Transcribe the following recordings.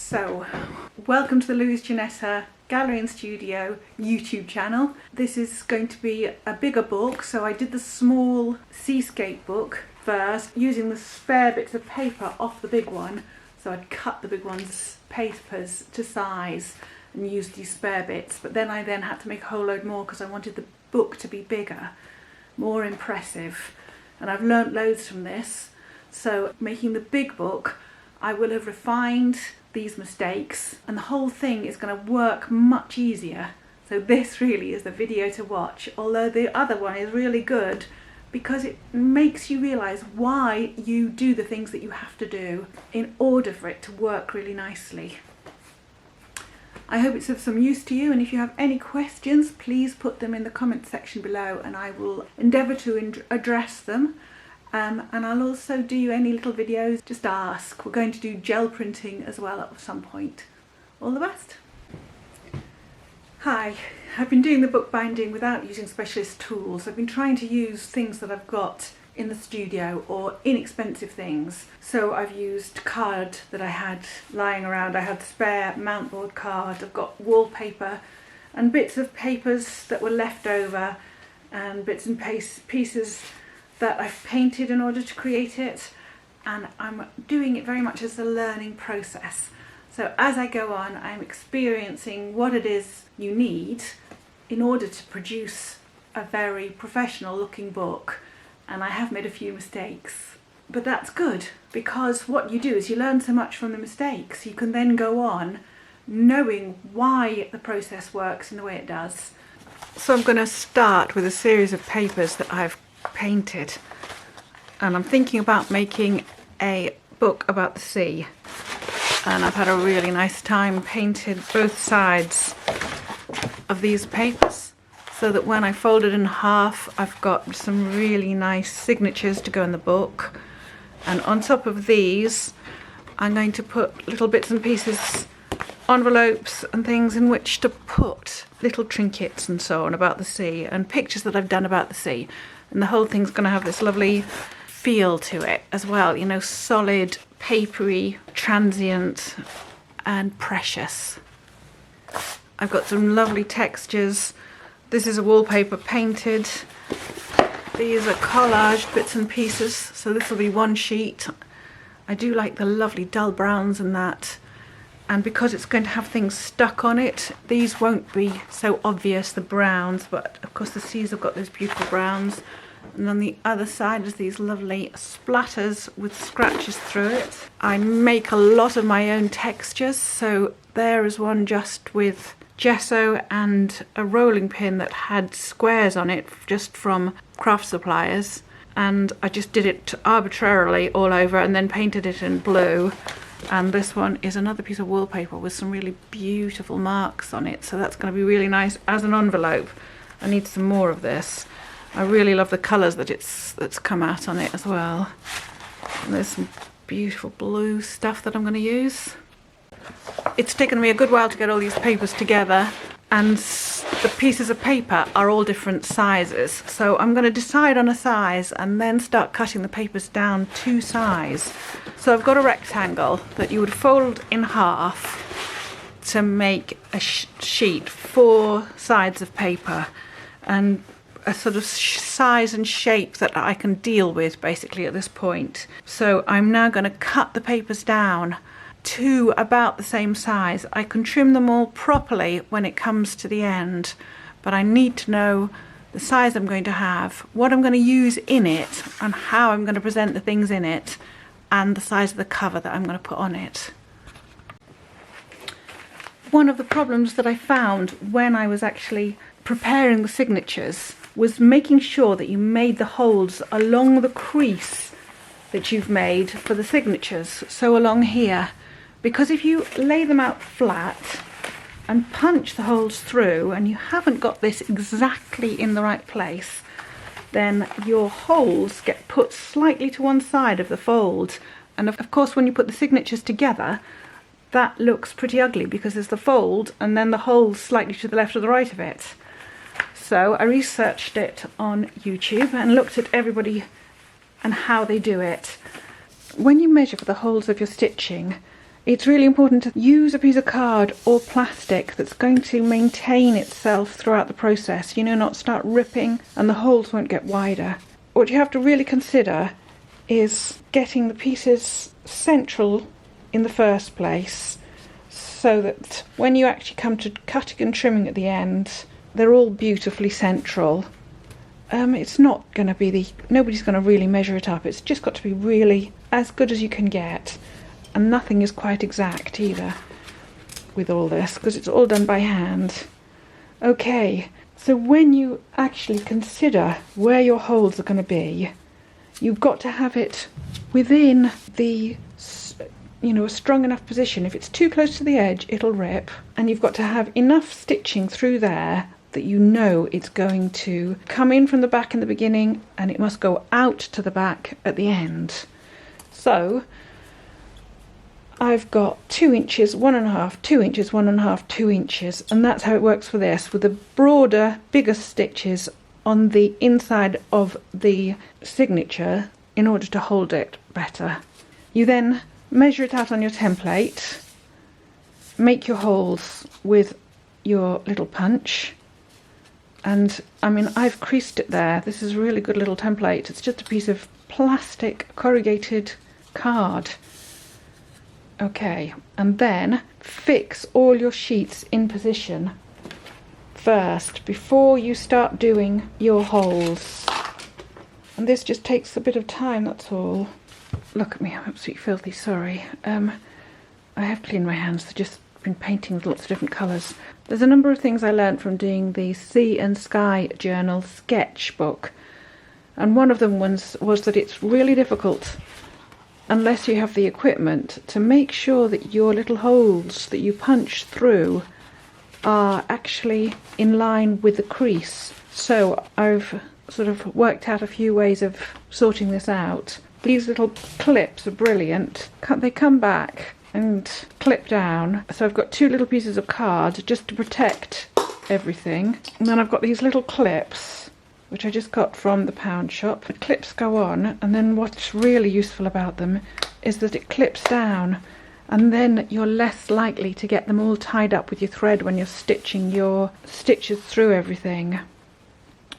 So, welcome to the Louise Gallery and Studio YouTube channel. This is going to be a bigger book, so I did the small seascape book first, using the spare bits of paper off the big one. So I'd cut the big one's papers to size and use these spare bits, but then I had to make a whole load more because I wanted the book to be bigger, more impressive, and I've learnt loads from this. So making the big book, I will have refined these mistakes and the whole thing is going to work much easier. So this really is the video to watch, although the other one is really good because it makes you realise why you do the things that you have to do in order for it to work really nicely. I hope it's of some use to you, and if you have any questions, please put them in the comment section below and I will endeavour to address them. And I'll also do any little videos, just ask. We're going to do gel printing as well at some point. All the best. Hi, I've been doing the bookbinding without using specialist tools. I've been trying to use things that I've got in the studio or inexpensive things. So I've used card that I had lying around. I had spare mountboard card. I've got wallpaper and bits of papers that were left over and bits and pieces that I've painted in order to create it, and I'm doing it very much as a learning process. So as I go on, I'm experiencing what it is you need in order to produce a very professional looking book, and I have made a few mistakes, but that's good because what you do is you learn so much from the mistakes. You can then go on knowing why the process works in the way it does. So I'm going to start with a series of papers that I've painted, and I'm thinking about making a book about the sea, and I've had a really nice time painted both sides of these papers so that when I fold it in half I've got some really nice signatures to go in the book, and on top of these I'm going to put little bits and pieces, envelopes and things in which to put little trinkets and so on about the sea and pictures that I've done about the sea. And the whole thing's going to have this lovely feel to it as well, you know, solid, papery, transient and precious. I've got some lovely textures. This is a wallpaper painted. These are collaged bits and pieces, so this will be one sheet. I do like the lovely dull browns and that, and because it's going to have things stuck on it, these won't be so obvious, the browns, but of course the seas have got those beautiful browns. And on the other side is these lovely splatters with scratches through it. I make a lot of my own textures, so there is one just with gesso and a rolling pin that had squares on it just from craft suppliers, and I just did it arbitrarily all over and then painted it in blue. And this one is another piece of wallpaper with some really beautiful marks on it, so that's going to be really nice as an envelope. I need some more of this. I really love the colours that's come out on it as well. And there's some beautiful blue stuff that I'm going to use. It's taken me a good while to get all these papers together, and the pieces of paper are all different sizes. So I'm going to decide on a size and then start cutting the papers down to size. So I've got a rectangle that you would fold in half to make a sheet, 4 sides of paper, and a sort of size and shape that I can deal with basically at this point. So I'm now going to cut the papers down to about the same size. I can trim them all properly when it comes to the end, but I need to know the size I'm going to have, what I'm going to use in it, and how I'm going to present the things in it, and the size of the cover that I'm going to put on it. One of the problems that I found when I was actually preparing the signatures was making sure that you made the holes along the crease that you've made for the signatures, so along here, because if you lay them out flat and punch the holes through and you haven't got this exactly in the right place, then your holes get put slightly to one side of the fold, and of course when you put the signatures together that looks pretty ugly because there's the fold and then the holes slightly to the left or the right of it. So I researched it on YouTube and looked at everybody and how they do it. When you measure for the holes of your stitching, it's really important to use a piece of card or plastic that's going to maintain itself throughout the process, you know, not start ripping and the holes won't get wider. What you have to really consider is getting the pieces central in the first place, so that when you actually come to cutting and trimming at the end, they're all beautifully central. It's not going to be nobody's going to really measure it up. It's just got to be really as good as you can get, and nothing is quite exact either with all this, because it's all done by hand. Okay, so when you actually consider where your holes are going to be, you've got to have it within the, you know, a strong enough position. If it's too close to the edge, it'll rip, and you've got to have enough stitching through there that you know it's going to come in from the back in the beginning and it must go out to the back at the end. So I've got 2 inches, 1.5, 2 inches, 1.5, 2 inches, and that's how it works for this, with the broader, bigger stitches on the inside of the signature in order to hold it better. You then measure it out on your template, make your holes with your little punch, and I mean, I've creased it there. This is a really good little template. It's just a piece of plastic corrugated card. Okay, and then fix all your sheets in position first before you start doing your holes. And this just takes a bit of time, that's all. Look at me, I'm absolutely filthy, sorry. I have cleaned my hands, they've just been painting with lots of different colours. There's a number of things I learned from doing the Sea and Sky Journal sketchbook, and one of them was that it's really difficult, unless you have the equipment, to make sure that your little holes that you punch through are actually in line with the crease. So I've sort of worked out a few ways of sorting this out. These little clips are brilliant. They come back and clip down. So I've got 2 little pieces of card just to protect everything. And then I've got these little clips, which I just got from the pound shop. The clips go on, and then what's really useful about them is that it clips down, and then you're less likely to get them all tied up with your thread when you're stitching your stitches through everything.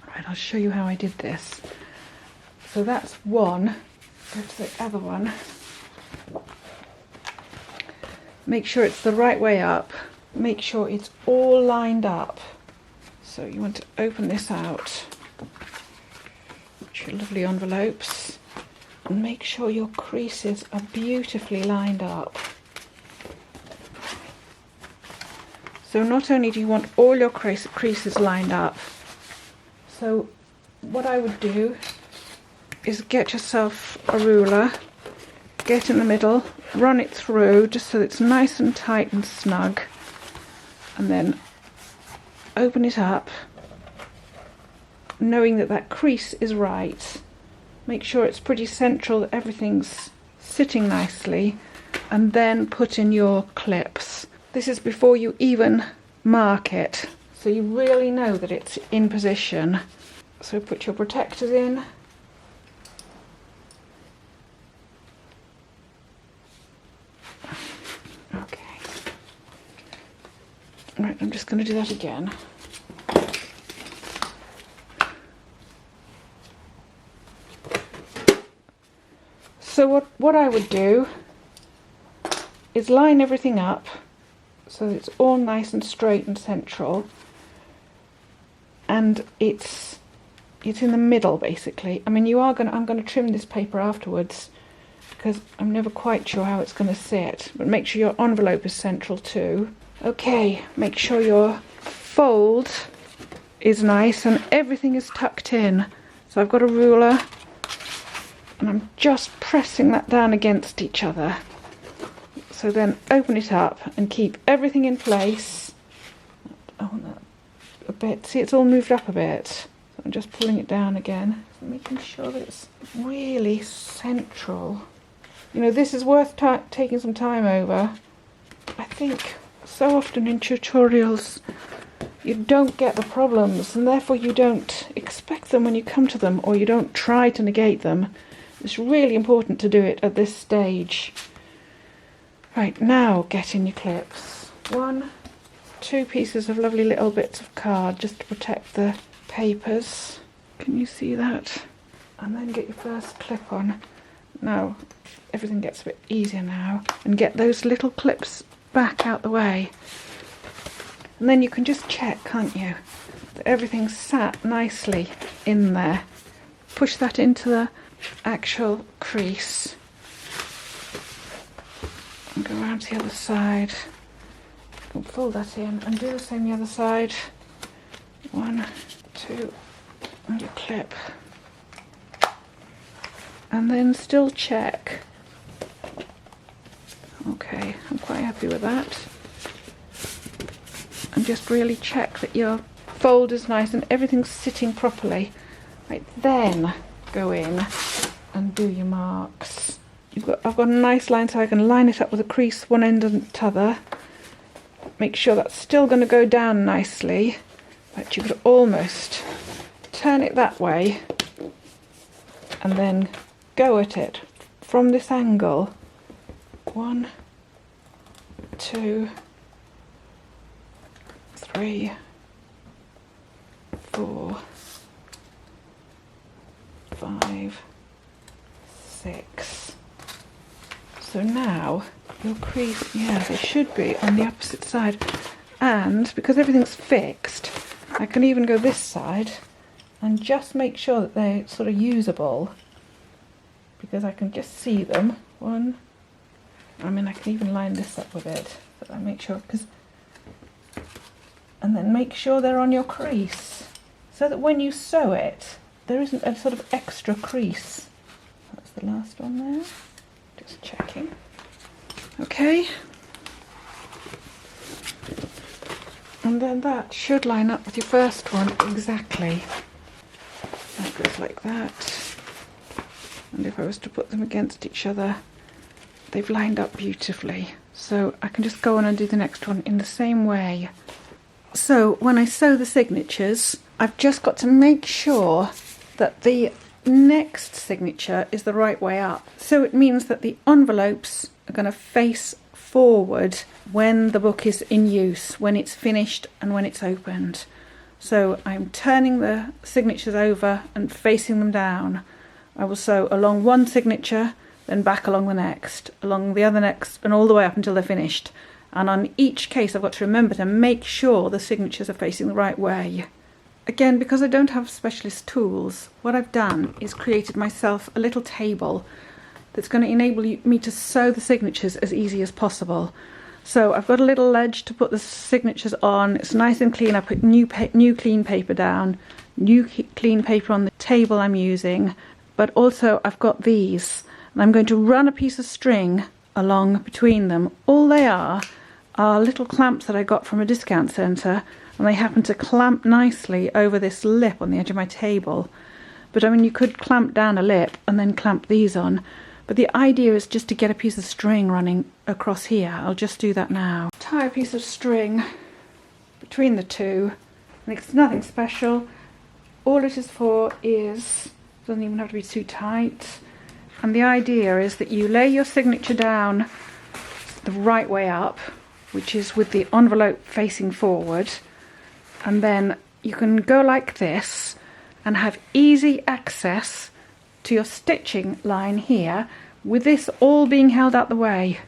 Right, I'll show you how I did this. So that's one. Go to the other one. Make sure it's the right way up. Make sure it's all lined up. So you want to open this out. Your lovely envelopes, and make sure your creases are beautifully lined up. So not only do you want all your creases lined up, so what I would do is get yourself a ruler, get in the middle, run it through just so it's nice and tight and snug, and then open it up, knowing that that crease is right. Make sure it's pretty central, that everything's sitting nicely, and then put in your clips. This is before you even mark it, so you really know that it's in position. So put your protectors in. Okay. Right, I'm just going to do that again. So what I would do is line everything up so that it's all nice and straight and central, and it's in the middle basically. I mean, I'm going to trim this paper afterwards because I'm never quite sure how it's going to sit, but make sure your envelope is central too. Okay, make sure your fold is nice and everything is tucked in. So I've got a ruler, and I'm just pressing that down against each other. So then open it up and keep everything in place. I want that a bit. See, it's all moved up a bit. So I'm just pulling it down again, making sure that it's really central. You know, this is worth taking some time over. I think so often in tutorials you don't get the problems, and therefore you don't expect them when you come to them, or you don't try to negate them. It's really important to do it at this stage. Right, now get in your clips. 1, 2 pieces of lovely little bits of card just to protect the papers. Can you see that? And then get your first clip on. Now everything gets a bit easier now, and get those little clips back out the way. And then you can just check, can't you, that everything's sat nicely in there. Push that into the actual crease and go around to the other side. You can fold that in and do the same the other side. 1, 2, and your clip. And then still check. Okay, I'm quite happy with that. And just really check that your fold is nice and everything's sitting properly. Right, then go in and do your marks. I've got a nice line so I can line it up with a crease one end and t'other. Make sure that's still going to go down nicely, but you could almost turn it that way and then go at it from this angle. 1, 2, 3, 4, 5, 6. So now your crease, yes, it should be on the opposite side. And because everything's fixed, I can even go this side and just make sure that they're sort of usable, because I can just see them. I can even line this up with it, but I make sure, and then make sure they're on your crease, so that when you sew it, there isn't a sort of extra crease. That's the last one there. Just checking. Okay. And then that should line up with your first one exactly. That goes like that. And if I was to put them against each other, they've lined up beautifully. So I can just go on and do the next one in the same way. So when I sew the signatures, I've just got to make sure that the next signature is the right way up. So it means that the envelopes are going to face forward when the book is in use, when it's finished and when it's opened. So I'm turning the signatures over and facing them down. I will sew along one signature, then back along the next, along the other next, and all the way up until they're finished. And on each case I've got to remember to make sure the signatures are facing the right way. Again, because I don't have specialist tools, what I've done is created myself a little table that's going to enable me to sew the signatures as easy as possible. So I've got a little ledge to put the signatures on. It's nice and clean. I put new clean paper down, new clean paper on the table I'm using, but also I've got these, and I'm going to run a piece of string along between them. All they are little clamps that I got from a discount centre, and they happen to clamp nicely over this lip on the edge of my table. But I mean, you could clamp down a lip and then clamp these on, but the idea is just to get a piece of string running across here. I'll just do that now. Tie a piece of string between the two, and it's nothing special. All it is for is, doesn't even have to be too tight, and the idea is that you lay your signature down the right way up, which is with the envelope facing forward, and then you can go like this and have easy access to your stitching line here, with this all being held out the way.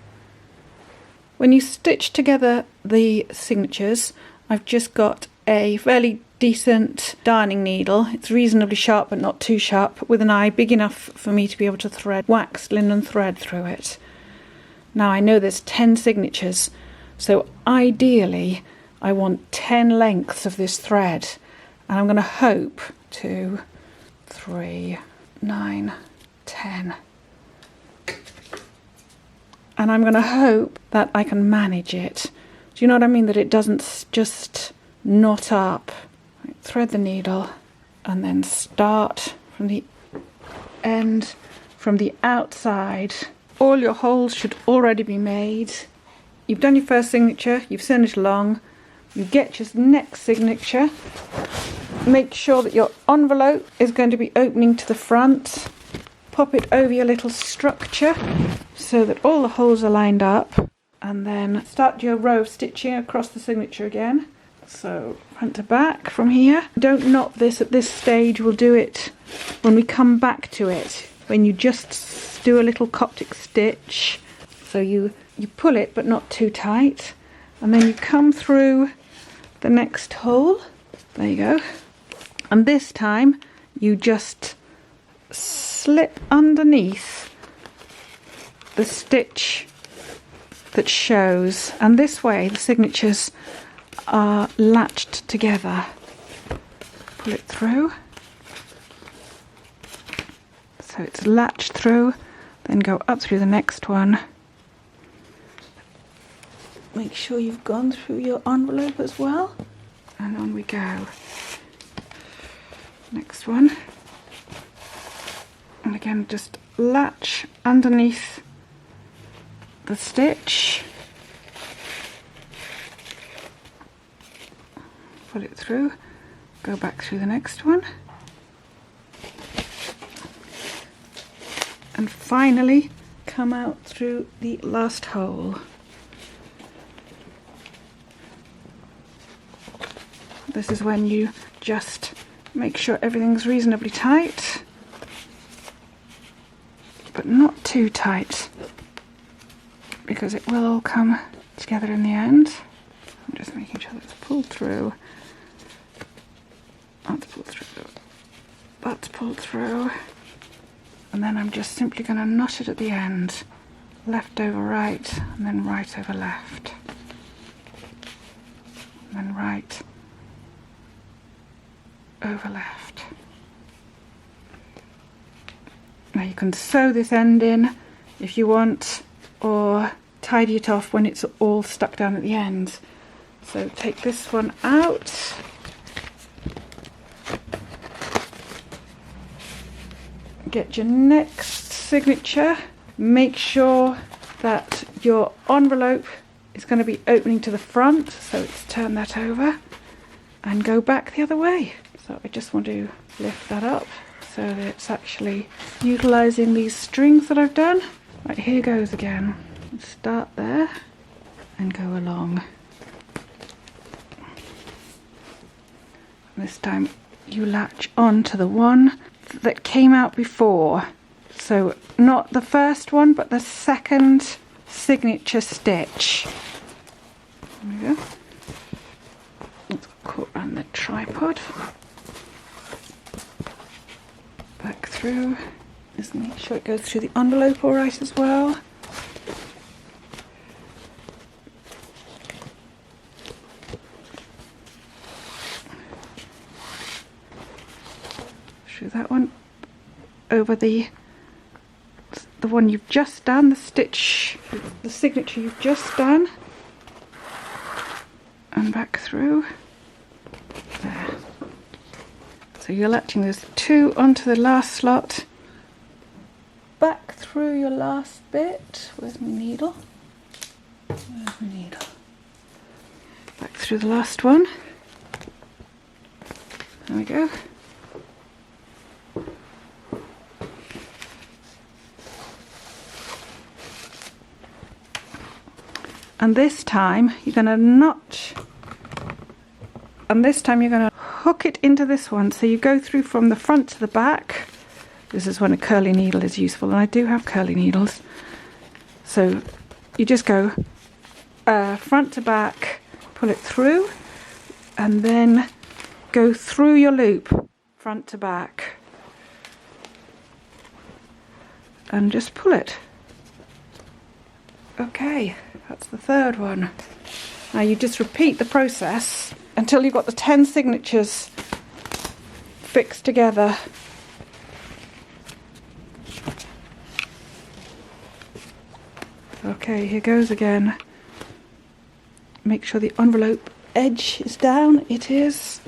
When you stitch together the signatures, I've just got a fairly decent darning needle. It's reasonably sharp but not too sharp, with an eye big enough for me to be able to thread waxed linen thread through it. Now I know there's 10 signatures, so ideally I want 10 lengths of this thread, and I'm going to hope 2, 3, 9, 10. And I'm going to hope that I can manage it. Do you know what I mean? That it doesn't just knot up. Thread the needle and then start from the end, from the outside. All your holes should already be made. You've done your first signature, you've sewn it along. You get your next signature. Make sure that your envelope is going to be opening to the front. Pop it over your little structure so that all the holes are lined up. and then start your row of stitching across the signature again. So front to back from here. Don't knot this at this stage, we'll do it when we come back to it, when you just do a little Coptic stitch. So you pull it but not too tight, and then you come through the next hole. There you go. And this time you just slip underneath the stitch that shows, and this way the signatures are latched together. Pull it through, so it's latched through, then go up through the next one. Make sure you've gone through your envelope as well, and on we go. Next one, and again just latch underneath the stitch, pull it through, go back through the next one, and finally come out through the last hole. This is when you just make sure everything's reasonably tight, but not too tight, because it will all come together in the end. I'm just making sure that it's pulled through. That's pulled through. That's pulled through. And then I'm just simply going to knot it at the end. Left over right, and then right over left. And then right over left. Now you can sew this end in if you want, or tidy it off when it's all stuck down at the end. So take this one out. Get your next signature. Make sure that your envelope is going to be opening to the front, so let's turn that over and go back the other way. So I just want to lift that up so that it's actually utilising these strings that I've done. Right, here goes again. Start there and go along. This time you latch on to the one that came out before. So not the first one, but the second signature stitch. There we go. Let's get caught around the tripod. Back through. Just make sure it goes through the envelope all right as well. Through that one, over the one you've just done, the stitch, the signature you've just done, and back through there. So you're latching those two onto the last slot, back through your last bit. Where's my needle? Where's my needle? Back through the last one. There we go. And this time you're going to notch, and this time you're going to hook it into this one. So you go through from the front to the back. This is when a curly needle is useful, and I do have curly needles. So you just go front to back, pull it through, and then go through your loop, front to back, and just pull it. Okay, that's the third one. Now you just repeat the process until you've got the 10 signatures fixed together. Okay, here goes again. Make sure the envelope edge is down. It is.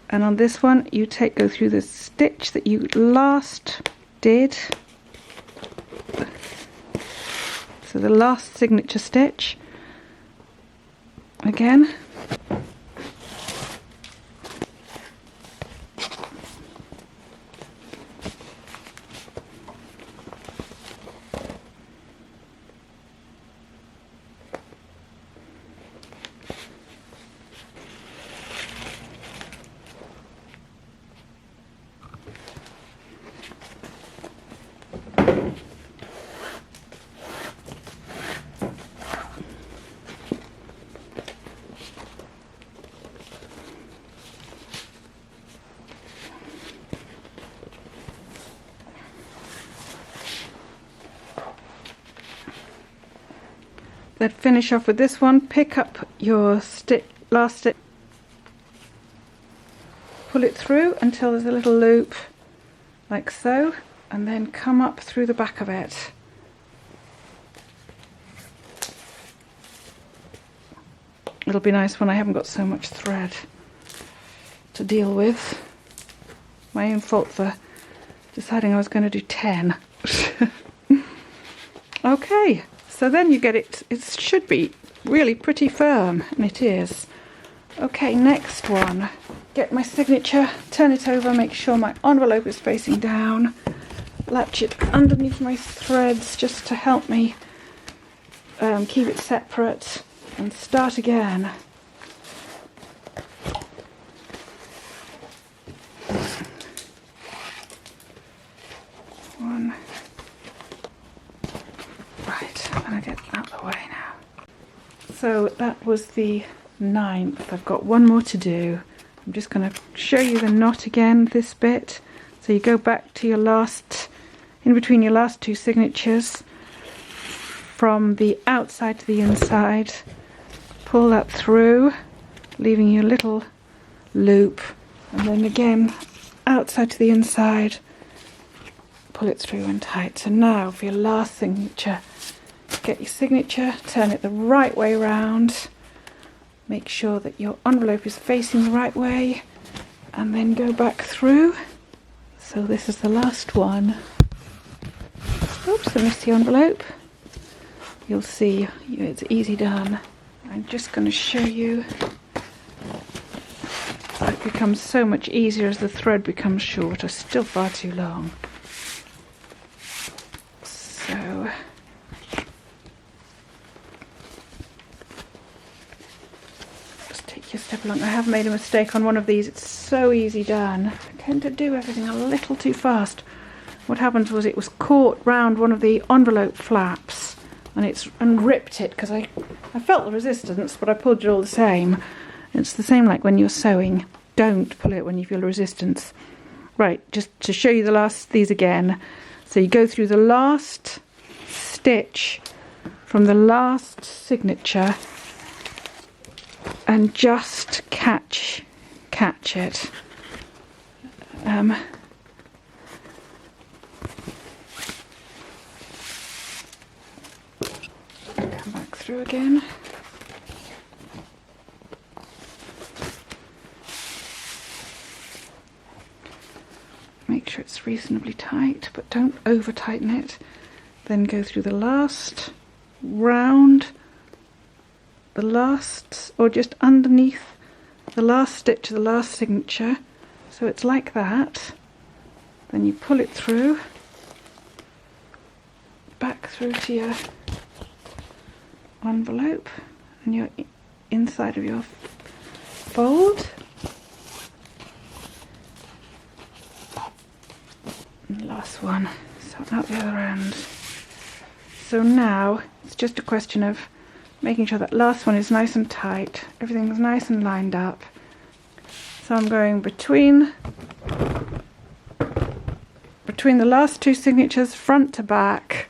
And on this one you go through the stitch that you last did. So the last signature stitch again, Let's finish off with this one. Pick up your last stitch, pull it through until there's a little loop like so, and then come up through the back of it. It'll be nice when I haven't got so much thread to deal with. My own fault for deciding I was going to do 10. Okay, so then you get it, it should be really pretty firm, and it is. Okay, next one. Get my signature, turn it over, make sure my envelope is facing down, latch it underneath my threads just to help me keep it separate, and start again. One. Right, I'm going to get out of the way now. So that was the 9th. I've got one more to do. I'm just going to show you the knot again, this bit. So you go back to your last, in between your last two signatures, from the outside to the inside. Pull that through, leaving you a little loop, and then again outside to the inside, pull it through and tight. So now for your last signature, get your signature, turn it the right way round, make sure that your envelope is facing the right way, and then go back through. So this is the last one. Oops, I missed the envelope. You'll see it's easy done. I'm just going to show you. It becomes so much easier as the thread becomes shorter, still far too long. So just take your step along. I have made a mistake on one of these. It's so easy done. I tend to do everything a little too fast. What happened was it was caught round one of the envelope flaps, and ripped it, because I felt the resistance, but I pulled it all the same. It's the same like when you're sewing. Don't pull it when you feel resistance. Right, just to show you these again. So you go through the last stitch from the last signature and just catch it. Come back through again. Make sure it's reasonably tight, but don't over tighten it. Then go through the last round, or just underneath the last stitch of the last signature. So it's like that. Then you pull it through, back through to your envelope and your inside of your fold. And the last one, so out the other end. So now it's just a question of making sure that last one is nice and tight, everything's nice and lined up. So I'm going between the last two signatures, front to back.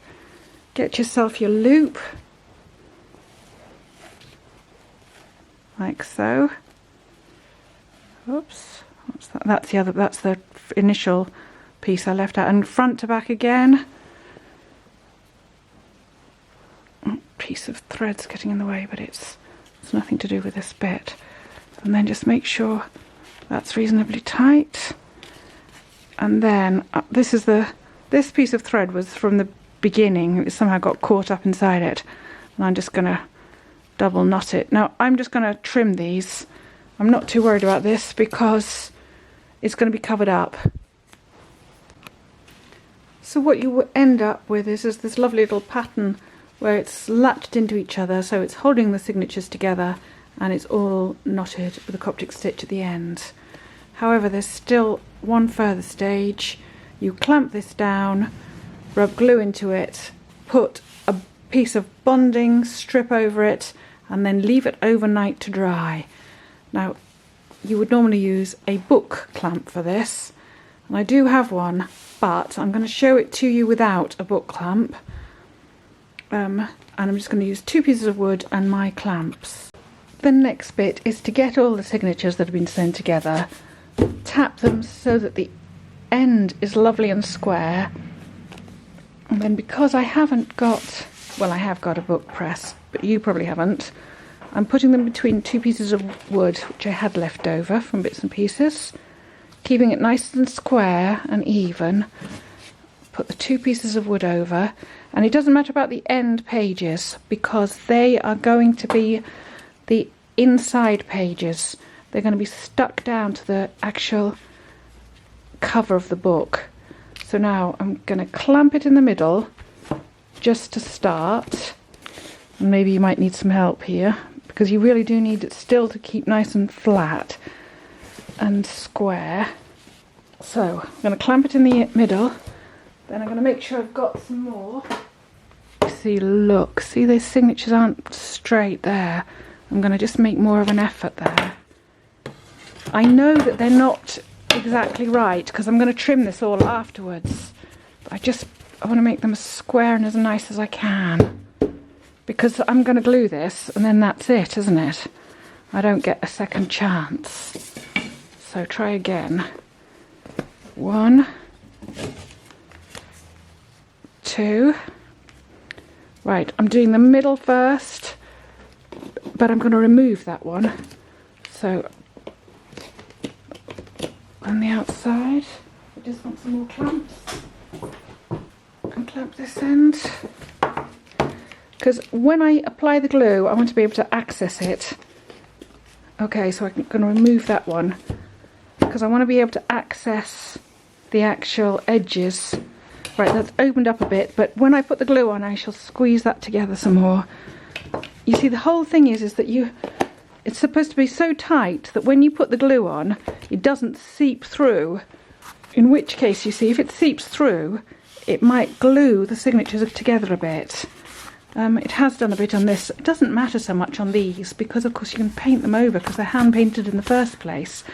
Get yourself your loop, like so. Oops, what's that? That's the initial piece I left out, and front to back again. Piece of thread's getting in the way, but it's nothing to do with this bit. And then just make sure that's reasonably tight. And then this piece of thread was from the beginning. It somehow got caught up inside it, and I'm just going to double knot it. Now I'm just going to trim these. I'm not too worried about this because it's going to be covered up. So what you will end up with is this lovely little pattern where it's latched into each other, so it's holding the signatures together and it's all knotted with a Coptic stitch at the end. However, there's still one further stage. You clamp this down, rub glue into it, put a piece of bonding strip over it, and then leave it overnight to dry. Now, you would normally use a book clamp for this, and I do have one, but I'm going to show it to you without a book clamp. and I'm just going to use 2 pieces of wood and my clamps. The next bit is to get all the signatures that have been sewn together, tap them so that the end is lovely and square, and then because I haven't got, well, I have got a book press, but you probably haven't, I'm putting them between 2 pieces of wood which I had left over from bits and pieces, keeping it nice and square and even. Put the 2 pieces of wood over, and it doesn't matter about the end pages because they are going to be the inside pages. They're going to be stuck down to the actual cover of the book. So now I'm going to clamp it in the middle just to start, and maybe you might need some help here because you really do need it still to keep nice and flat and square. So I'm going to clamp it in the middle, then I'm going to make sure I've got some more. See, look, see those signatures aren't straight there. I'm going to just make more of an effort there. I know that they're not exactly right because I'm going to trim this all afterwards, but I want to make them as square and as nice as I can because I'm going to glue this and then that's it, isn't it? I don't get a second chance. So try again. 1, 2. Right, I'm doing the middle first, but I'm going to remove that one. So on the outside, I just want some more clamps and clamp this end. Because when I apply the glue, I want to be able to access it. Okay, so I'm going to remove that one because I want to be able to access the actual edges. Right, that's opened up a bit, but when I put the glue on, I shall squeeze that together some more. You see, the whole thing is that it's supposed to be so tight that when you put the glue on, it doesn't seep through. In which case, you see, if it seeps through, it might glue the signatures together a bit. It has done a bit on this. It doesn't matter so much on these because, of course, you can paint them over because they're hand painted in the first place.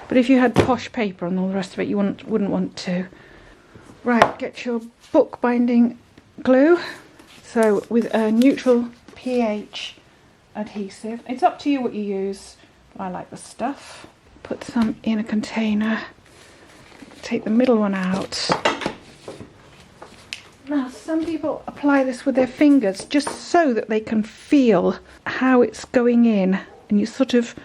But if you had posh paper and all the rest of it, you wouldn't want to. Right, get your bookbinding glue. So with a neutral pH adhesive. It's up to you what you use. I like the stuff. Put some in a container. Take the middle one out. Now, some people apply this with their fingers just so that they can feel how it's going in, and you sort of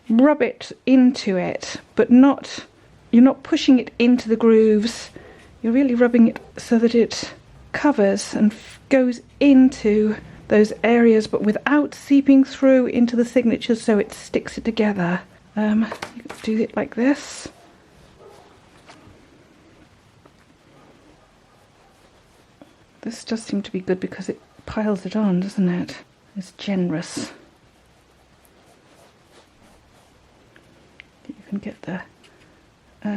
rub it into it, but you're not pushing it into the grooves. You're really rubbing it so that it covers and goes into those areas, but without seeping through into the signatures, so it sticks it together. You can do it like this. This does seem to be good because it piles it on, doesn't it? It's generous. You can get the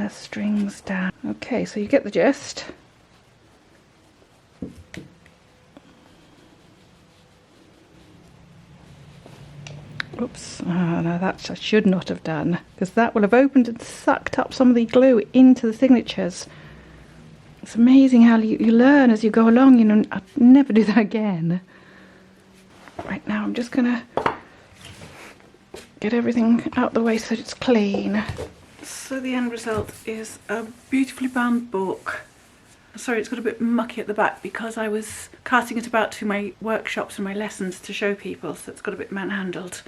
strings down. Okay, so you get the gist. Oops, no, that I should not have done, because that will have opened and sucked up some of the glue into the signatures. It's amazing how you learn as you go along, you know. I'd never do that again. Right, now I'm just gonna get everything out the way so it's clean. So the end result is a beautifully bound book. Sorry, it's got a bit mucky at the back because I was carting it about to my workshops and my lessons to show people, so it's got a bit manhandled.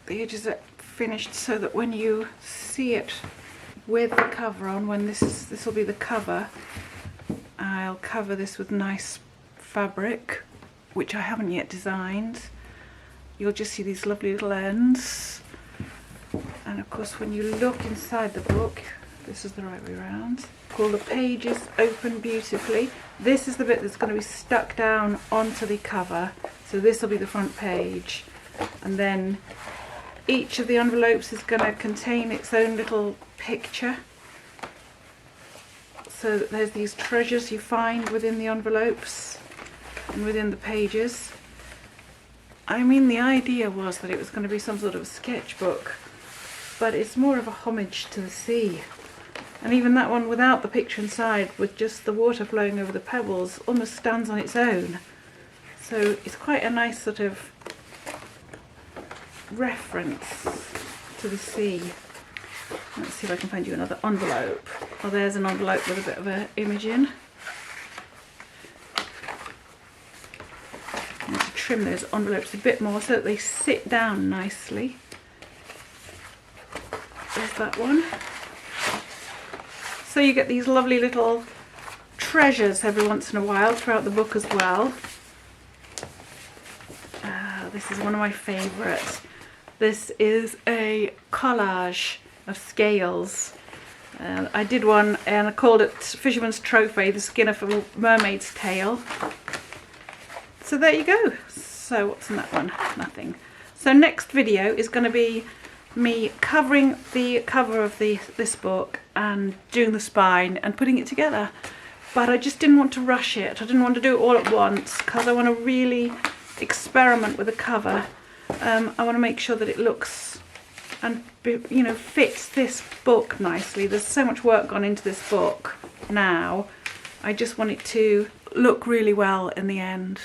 The edges are finished so that when you see it with the cover on, when this will be the cover, I'll cover this with nice fabric, which I haven't yet designed. You'll just see these lovely little ends. And of course, when you look inside the book, this is the right way around. All the pages open beautifully. This is the bit that's going to be stuck down onto the cover. So this will be the front page. And then each of the envelopes is going to contain its own little picture. So that there's these treasures you find within the envelopes and within the pages. I mean, the idea was that it was going to be some sort of a sketchbook, but it's more of a homage to the sea. And even that one without the picture inside, with just the water flowing over the pebbles, almost stands on its own. So it's quite a nice sort of reference to the sea. Let's see if I can find you another envelope. Oh, there's an envelope with a bit of an image in. I need to trim those envelopes a bit more so that they sit down nicely. There's that one. So you get these lovely little treasures every once in a while throughout the book as well. This is one of my favourites. This is a collage of scales. I did one and I called it Fisherman's Trophy, the skin of a mermaid's tail. So there you go. So what's in that one? Nothing. So next video is going to be me covering the cover of this book and doing the spine and putting it together. But I just didn't want to rush it. I didn't want to do it all at once because I want to really experiment with the cover. I want to make sure that it looks and, you know, fits this book nicely. There's so much work gone into this book now. I just want it to look really well in the end.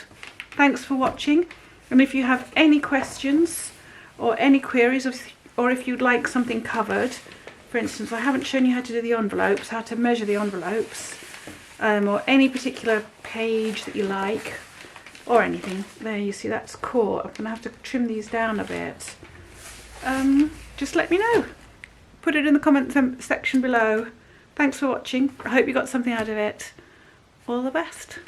Thanks for watching, and if you have any questions or any queries, or if you'd like something covered, for instance, I haven't shown you how to do the envelopes, how to measure the envelopes, or any particular page that you like, or anything. There, you see that's caught. I'm going to have to trim these down a bit. Just let me know. Put it in the comment section below. Thanks for watching. I hope you got something out of it. All the best.